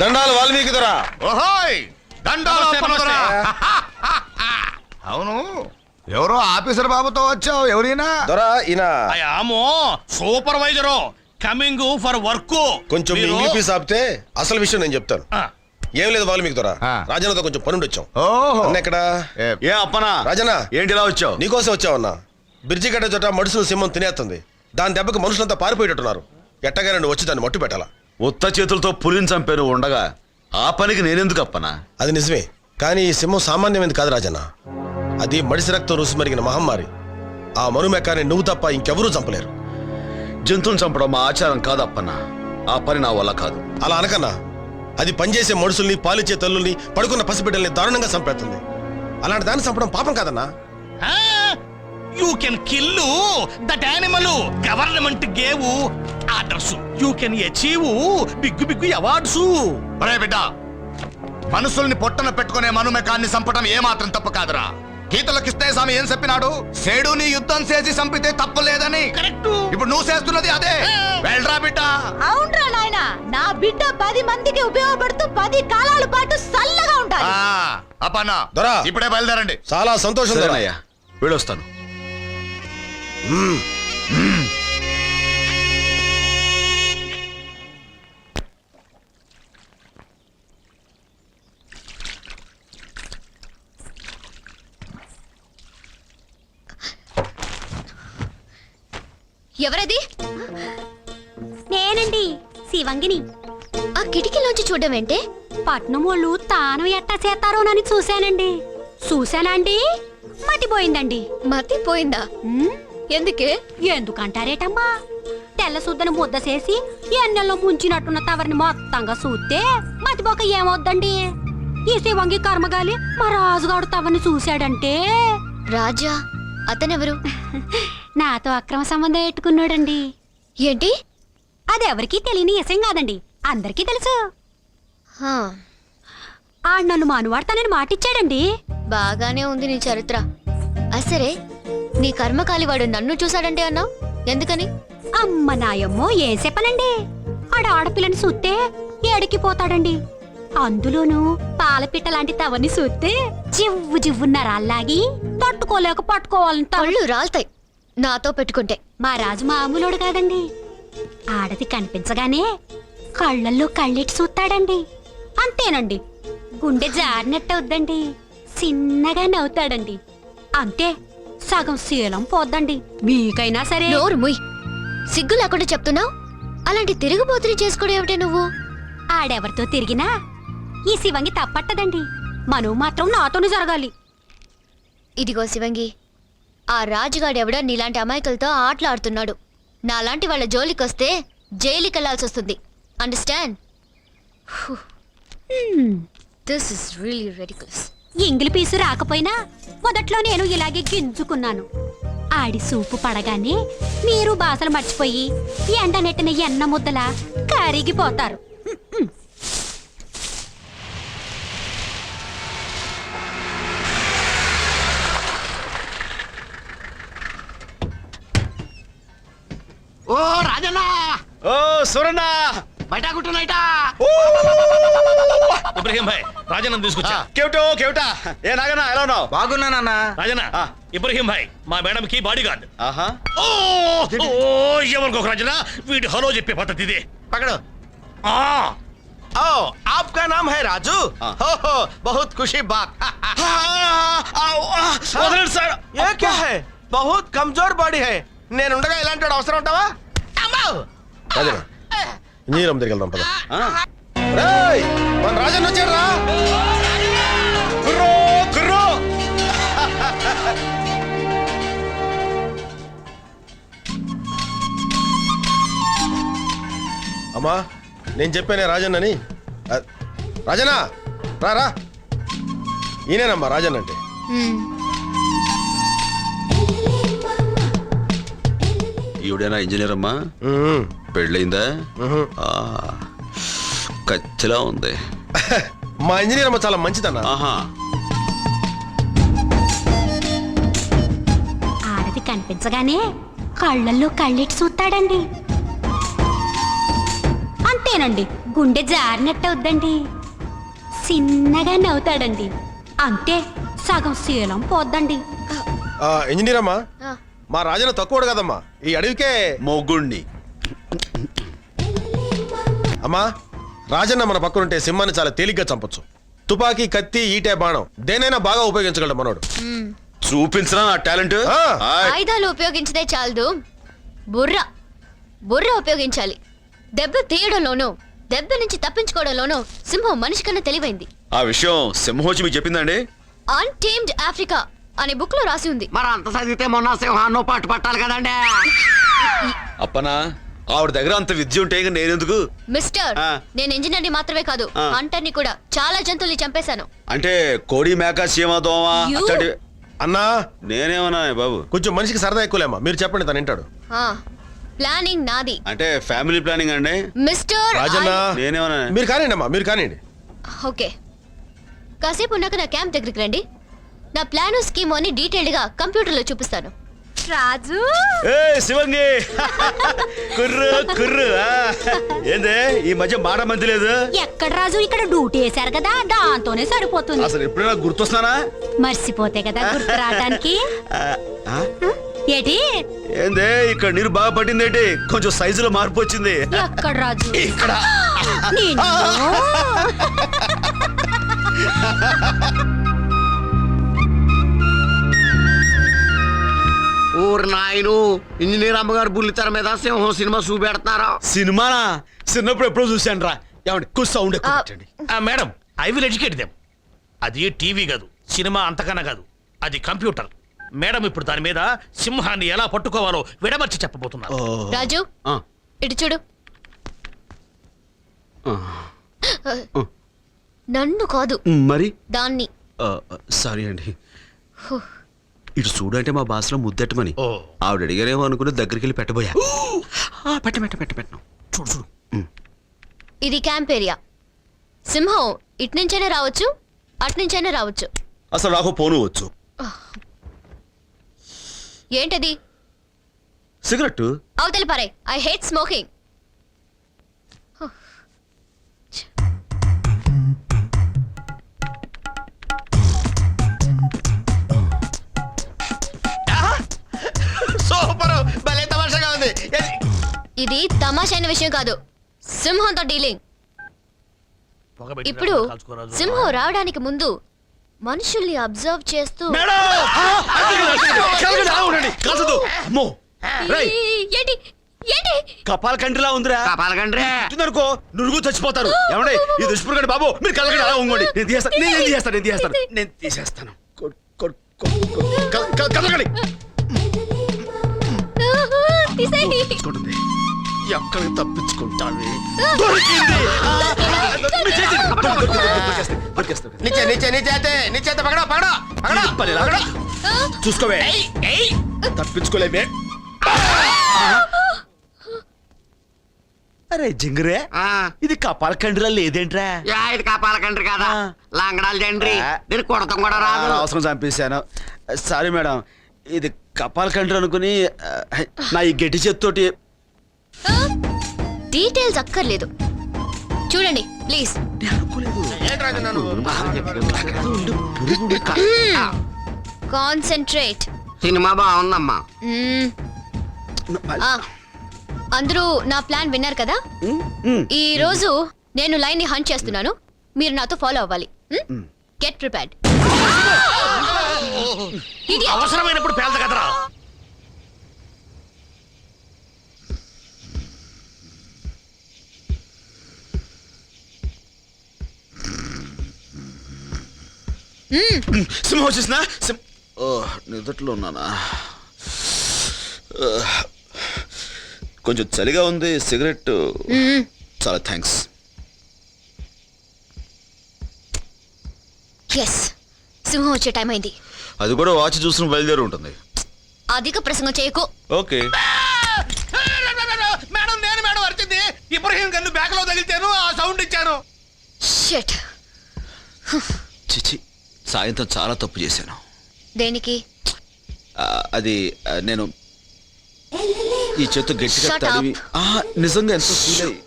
దండాలు వాల్మీకి దొరా. ఓహోయ్ దండాలు అప్పనదొరా. అవును ఎవరో ఆఫీసర్ బాబుతో వచ్చావు, ఎవరైనా? దొరా ఈయన అయామో సూపర్వైజరు కమింగ్ ఫర్ వర్క్. కొంచెం మీ ఇంగ్లీష్ ఆపితే అసలు విషయం నేను చెప్తాను. ఏం లేదు వాల్మీకి దొరా, రాజన్నతో కొంచెం పనుండి వచ్చాం. ఓహో అన్న ఎక్కడ? ఏ అప్పనా రాజన్న ఏంటి ఇలా వచ్చావు? నీకోసం వచ్చావన్నా. బ్రిడ్జి కట్ట చోట మడుసులు సింహం తినేస్తుంది. దాని దెబ్బకి మనుషులంతా పారిపోయేటట్టున్నారు. ఎట్టగా రెండు వచ్చి దాన్ని మట్టు పెట్టాలా? ఉత్త చేతులతో పులిని చంపాను ఉండగా ఆ పనికి నేనెందుకు అప్పనా? అది నిజమే, కానీ ఈ సింహం సామాన్యమైనది కాదు రాజన్న. అది మడిసి రక్తం రుసి మరిగిన మహమ్మారి. ఆ మనుమెక్కాన్ని నువ్వు తప్ప ఇంకెవరూ చంపలేరు. జంతువుని చంపడం మా ఆచారం కాదు అప్పన్నా. ఆ పని నా వల్ల కాదు. అలా అనకన్నా, అది పనిచేసే మనుషుల్ని, పాలిచ్చే తల్లుల్ని, పడుకున్న పసిబిడ్డల్ని దారుణంగా చంపేస్తుంది. అలాంటి దాన్ని చంపడం పాపం కాదన్నా. You can kill that animal. Government gave orders. You can achieve big big awards. ఒరే బిడ్డ, మనుషుల్ని పొట్టన పెట్టుకునే మనుమెకాన్ని చంపడం ఏమాత్రం తప్పు కాదురా. గీతలో కృష్ణస్వామి ఏం చెప్పినాడు? సేడుని యుద్ధం చేసి చంపితే తప్పు లేదని. కరెక్ట్. ఇప్పుడు నువ్వు చేస్తున్నది అదే. వెళ్ళరా బిడ్డ. అవునరా నాయనా, నా బిడ్డ 10 మందికి ఉపయోగపడుతూ 10 కాలాల పాటు చల్లగా ఉండాలి. అప్పన్న దొరా ఇప్పుడే బయలుదేరండి. చాలా సంతోషం దొరా. సరేనయ్యా, వెళ్ళొస్తాను. ఎవరది? నేనండి, శివంగిని. ఆ కిటికీలోంచి చూడడం ఏంటే? పట్నం వాళ్ళు తాను ఎట్టా చేస్తారోనని చూశానండి. చూశానండి, మతిపోయిందండి. మతిపోయిందా? ఎందుకే? ఎందుకంటారేటమ్మా? తెల్ల సుద్దను ముద్ద చేసి ఎన్నెల్లో ముంచినట్టున్న తవరిని మొత్తంగా చూస్తే మతిపోక ఏమవుద్దండి? ఈ శివంగి కర్మగాలి మా రాజుగాడు తవరిని చూశాడంటే. రాజా? అతనెవరు? నాతో అక్రమ సంబంధం పెట్టుకున్నాడండి. ఏంటి? అదెవరికీ తెలియని విషయం కాదండి, అందరికీ తెలుసు. హా, ఆడు నన్ను మానువాడతానని మాటిచ్చాడండి. బాగానే ఉంది నీ చరిత్ర. అసరే, నీ కర్మకాలివాడు నన్ను చూశాడంటే అన్నావు, ఎందుకని? అమ్మ నాయమ్మో, ఏం చెప్పనండి. ఆడ ఆడపిల్లని చూస్తే ఏడికిపోతాడండి. అందులోనూ పాలపిట్ట లాంటి తవని చూస్తే జివ్వు జివ్వున్న రాళ్ళాగి తట్టుకోలేక పట్టుకోవాలని తళ్ళు రాల్తాయి నాతో పెట్టుకుంటే. మా రాజు మామూలుడు కాదండి. ఆడది కనిపించగానే కళ్ళల్లో కళ్ళెట్టి చూస్తాడండి. అంతేనండి, గుండె జారినట్టు అవుద్దండి. చిన్నగా నవ్వుతాడండి. అంతే, సగం శీలం పోద్దండి. మీకైనా సరే. నోరు ముయ్, సిగ్గు లేకుండా చెప్తున్నావు. అలాంటి తిరుగుబోతుని చేసుకోవడం ఏమిటే నువ్వు? ఆడెవరితో తిరిగినా ఈ శివంగి తప్పట్టదండి. మనం మాత్రం నాతోనే జరగాలి. ఇదిగో శివంగి, ఆ రాజుగాడెవడో నీలాంటి అమాయకులతో ఆటలాడుతున్నాడు. నాలాంటి వాళ్ళ జోలికొస్తే జైలుకెళ్లాల్సి వస్తుంది. Understand? This is really ridiculous. ఎంగిలి పీసు రాకపోయినా మొదట్లో నేను ఇలాగే గింజుకున్నాను. ఆడి సూపు పడగానే మీరు బాసలు మర్చిపోయి ఎండ నెట్టిన ఎన్న ముద్దలా కరిగిపోతారు. ఓ రాజన్న, ఓ సురన్న, బయట కుట్టునైటా. ఇబ్రహీం భాయ్, రాజన్న తీసుకొచ్చా. కేవటో కేవటా. ఏ నాగన్నా, ఎలా ఉన్నావు? బాగున్నానన్నా. రాజన్న, ఇబ్రహీం భాయ్ మా మేడం కి బాడీ గార్డ్. ఆహా, ఎవరికొక రాజన్న, వీడి హలో చెప్పే పద్ధతి ఇది. पकड़ो। ओ, आपका नाम है राजू? हो बहुत खुशी बात। సార్, ये क्या है? बहुत कमजोर बॉडी है। నేనుండగా ఇలాంటి వాడు అవసరం ఉంటావా? రాజన్న, ఇంజనీర్ దగ్గరికి వెళ్దాం పద. రేయ్, మన రాజన్న వచ్చాడు రా. కుర్రో కుర్రో. అమ్మా, నేను చెప్పానే రాజన్నని. రాజన్న రా రా. ఈయనేనమ్మా రాజన్న అంటే. ఈవిడేనా ఇంజనీర్ అమ్మా? పెళ్ళయిందా? కచ్చిలా ఉంది. మా ఇంజనీర్ అమ్మ చాలా మంచిదన్నా. ఆహా, ఆడది కనిపించగానే కళ్ళల్లో కళ్ళెట్టి చూస్తాడండి. అంతేనండి, గుండె జారినట్టు అవుద్దండి. చిన్నగా నవ్వుతాడండి. అంతే, సగం శీలం పోద్దండి. ఇంజనీర్ అమ్మా, ఆ, మా రాజన్న తక్కువడు కదమ్మా, ఈ అడవికే. మొగుణ్ణి. అమ్మా, రాజన్న మన పక్కనుంటే సింహాన్ని చాలా తేలిగ్గా చంపొచ్చు. తుపాకీ, కత్తి, ఈటే, బాణం దేనైనా బాగా ఉపయోగించగలడు మనోడు. చూపించరా నా టాలెంట్. ఆ. ఆయుధాలు ఉపయోగించితే చాలదు, బుర్ర ఉపయోగించాలి. దెబ్బ తీయడంలోనూ దెబ్బ నుంచి తప్పించుకోవడంలోనూ సింహం మనిషి కన్నా తెలివైంది. ఆ విషయం సింహోచి మీకు చెప్పిందండి? అన్టేమ్డ్ ఆఫ్రికా అనే బుక్ లో రాసి ఉంది. మరి అంత చదివితే మొన్న సింహాన్నో పాటు పట్టాలి కదండి. అప్పనా, ఆవిడ దగ్గర అంత విద్య ఉంటే ఇక నేనెందుకు? మిస్టర్, ఆ. నేను ఇంజనీర్ని మాత్రమే కాదు, ఆ. హంటర్ని కూడా. చాలా జంతువుల్ని చంపేశాను. అంటే కోడి, మేక, చీమ, దోమ You. అట్లాంటి. అన్నా, నేనేమన్నా బాబు? కొంచెం మనిషికి సరదా ఎక్కువలేమ్మా, మీరు చెప్పండి, తను వింటాడు. ఆ, ప్లానింగ్ నాది. అంటే ఫ్యామిలీ ప్లానింగ్ అండి. మిస్టర్ రాజన్న, నేనేమన్నా? మీరు కానివ్వండి అమ్మా, మీరు కానివ్వండి. ఓకే, కాసేపు ఉన్నాక నా క్యాంప్ దగ్గరికి రండి. నా ప్లాను స్కీమ్ అని డీటెయిల్డ్ గా కంప్యూటర్లో చూపిస్తాను. రాజు, ఏ శివంగి, కుర్రు కుర్రు. ఏందే ఈ మధ్య మాట మంది లేదు? ఎక్కడ రాజు, ఇక్కడ డ్యూటీ వేశారు కదా, దాంతోనే సరిపోతుంది. అసలు ఎప్పుడైనా గుర్తొస్తున్నానా? మర్చిపోతే కదా గుర్తు రావడానికి. ఆ, ఆ? ఏటి ఏందే ఇక్కడ నీరు బాగా పట్టిందేంటి? కొంచెం సైజులో మార్పు వచ్చింది. ఎక్కడ రాజు? ఇక్కడ. నిన్ను. ఊరు నాయను, ఇంజనీర్ అమ్మగారు బుల్లితెర మీద సింహం సినిమా చూపెడుతున్నారా? సినిమానా? చిన్నప్పుడు ఎప్పుడో చూశాను రా. ఏమండి కొంచెం సౌండ్ ఎక్కువ పెట్టండి. Madam, I will educate them. అది టీవీ కాదు, సినిమా అంతకన్నా కాదు, అది కంప్యూటర్. మేడం ఇప్పుడు దాని మీద సింహాన్ని ఎలా పట్టుకోవాలో విడమర్చి చెప్పబోతున్నారు. రాజు, ఆ. ఇటు చూడు. ఆ. నన్ను కాదు, మరి దాన్ని. సారీ అండి. ఇటు చూడు అంటే మా భాషలో ముద్దెట్టమని. ఓ. ఆవిడ అడిగారేమో అనుకుని దగ్గరికి వెళ్ళి పెట్టబోయా. పెట్టను. చూడు చూడు. ఇది క్యాంప్ ఏరియా. సింహం ఇటు నుంచైనా రావచ్చు, అటు నుంచైనా రావచ్చు. అసలు నాకు పోను వచ్చు. ఏంటది? సిగరెట్. అవతలి పారే. I hate smoking. సూపర్, భలే తమాషాగా ఉంది. ఇది తమాషైన విషయం కాదు, సింహంతో డీలింగ్. పొగ పెట్టి ఇప్పుడు కాల్చుకోరాదు. సింహం రావడానికి ముందు మనుషుల్ని అబ్జర్వ్ చేస్తూ అమ్మో, రేయ్, ఏంటి ఏంటి కపాల కంట్రిలా ఉందిరా. కాపాలకండ్రి. అనుకో నురుగు చచ్చిపోతారు. ఏమండే ఈ దుష్పురుగండి బాబు, మీరు కలగండి అలా ఉంగండి. నేను తీసేస్తాను. కలగండి. తీసేయ్. తీసుకుంటుంది. ఎక్కడికి తప్పించుకుంటావి? దొరికింది. దొరికేస్తుంది. నీచేతే పగడా పగడా పగడా పనిలా. చూసుకోవే, తప్పించుకోలేమే. అరే జింగరే, ఇది కపాల కండ్రిలా లేదేంట్రా? ఇది కాపాలకండ్రి కదా, లాంగడాలు జండ్రి. నేను కొడతాం కూడా రాదు. అవసరం చంపేశాను. సారీ మేడం, ఇది కపాల కండ్రి అనుకుని నా ఈ గట్టి చేత్తోటి. డీటెయిల్స్ అక్కర్లేదు, చూడండి ప్లీజ్. కాన్సంట్రేట్. సినిమా బాగుందమ్మా. అందరూ నా ప్లాన్ విన్నారు కదా. ఈ రోజు నేను లైన్ ని హంట్ చేస్తున్నాను, మీరు నాతో ఫాలో అవ్వాలి. Get prepared. అవసరమైనప్పుడు పేల్త కదరా. సింహం వచ్చేసిందా? నిద్రలో ఉన్నానా? కొంచెం చలిగా ఉంది. సిగరెట్. చాలా థ్యాంక్స్. ఎస్, సింహం వచ్చే టైం అయింది. అది కూడా వాచ్ చూసుకుని బయలుదేరి ఉంటుంది. అధిక ప్రసంగం చేయకు. ఓకే. మేడం, నేను మేడం అరిచింది. ఇబ్రహీం గన్ను బ్యాక్ లో తగిలితేను ఆ సౌండ్ ఇచ్చాను. షిట్. చిచి, సాయంత్రం చాలా తప్పు చేశాను. దేనికి? అది నేను ఈ చేత్తో గట్టిగా Shut తడివి. up. నిజంగా ఎంతో ఫీల్ అయ్యి.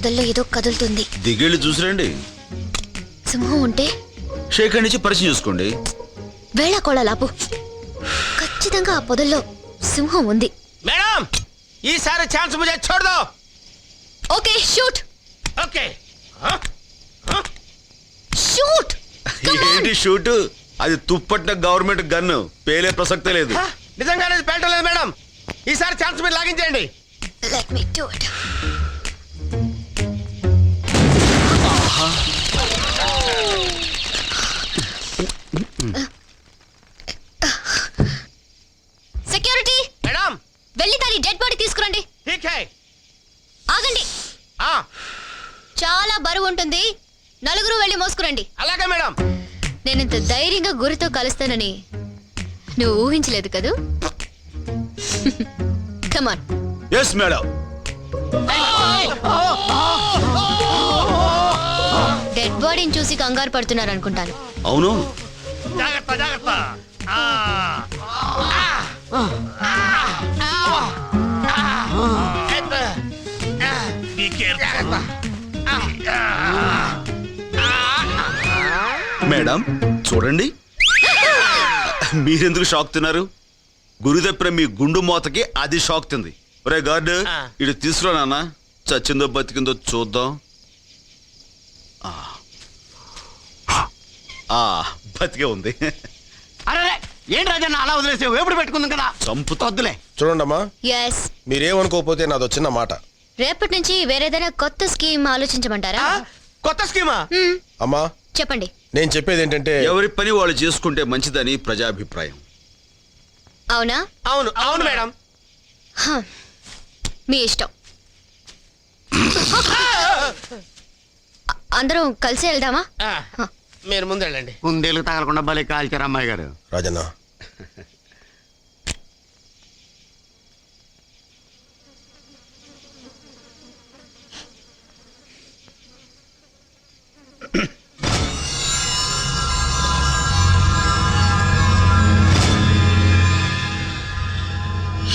పొదల్లో ఏదో కదులుతుంది. దిగేళ్ళు చూసిరండి. సింహం ఉంటే షేక్ నుంచి పరిచయం చూసుకోండి. వేళాకోళ లాపు. ఖచ్చితంగా ఆ పొదల్లో సింహం ఉంది. मैडम ये सारे चांस मुझे छोड़ दो. Okay shoot okay. షూట్. ఏంటి షూట్? అది తుప్పట్టిన గవర్నమెంట్ గన్ను, పేలే ప్రసక్తే లేదు. నిజంగానే పేల్టలేదు మేడం. ఈసారి ఛాన్స్ మీరు లాగించేయండి. Let me do it. Security madam వెళ్ళి దాని డెడ్ బాడీ తీసుకురండి. ठीक है. ఆగండి, हाँ చాలా బరువు ఉంటుంది. నలుగురు వెళ్ళి మోసుకురండి. అలాగే మేడం. నేనింత ధైర్యంగా గురితో కలుస్తానని నువ్వు ఊహించలేదు కదూ? కమాన్. Yes madam. డెడ్ బాడీని చూసి కంగారు పడుతున్నారు అనుకుంటాను. అవును. జాగ్రత్త జాగ్రత్త. Be careful. మేడం చూడండి. మీరెందుకు షాక్ తిన్నారు? గురి తప్పిన మీ గుండు మోతకి అది షాక్ తింది. ఒరే గార్డ్, ఇటు తీసుకురా నాన్న. చచ్చిందో బతికిందో చూద్దాం. బతికే ఉంది. అరే ఏంటి రాజన్న అలా వదిలేసావు? ఎప్పుడు పెట్టుకుందాం కదా. చంపుతా. వద్దులే. చూడండమ్మా, ఎస్, మీరేమనుకోకపోతే నాదో చిన్న మాట. రేపటి నుంచి వేరేదైనా కొత్త స్కీమ్ ఆలోచించమంటారా? కొత్త స్కీమా? అమ్మా చెప్పండి. నేను చెప్పేది ఏంటంటే, ఎవరి పని వాళ్ళు చేసుకుంటే మంచిదని ప్రజాభిప్రాయం. అవునా? అవును అవును మేడం. హ, మీ ఇష్టం. అందరం కలిసి వెళ్దామా? మీరు ముందు వెళ్ళండి. కుందేలు తగలకుండా భలే కాల్చారు అమ్మాయి గారు. రాజన్న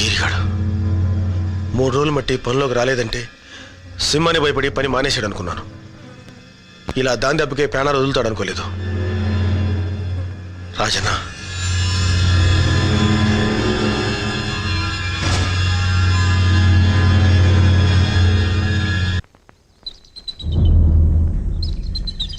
ఈరిగాడు 3 రోజులు మట్టి పనిలోకి రాలేదంటే సింహాన్ని భయపడి పని మానేశాడు అనుకున్నాను. ఇలా దాని దెబ్బకే ప్రాణాలు వదులుతాడు అనుకోలేదు. రాజన్న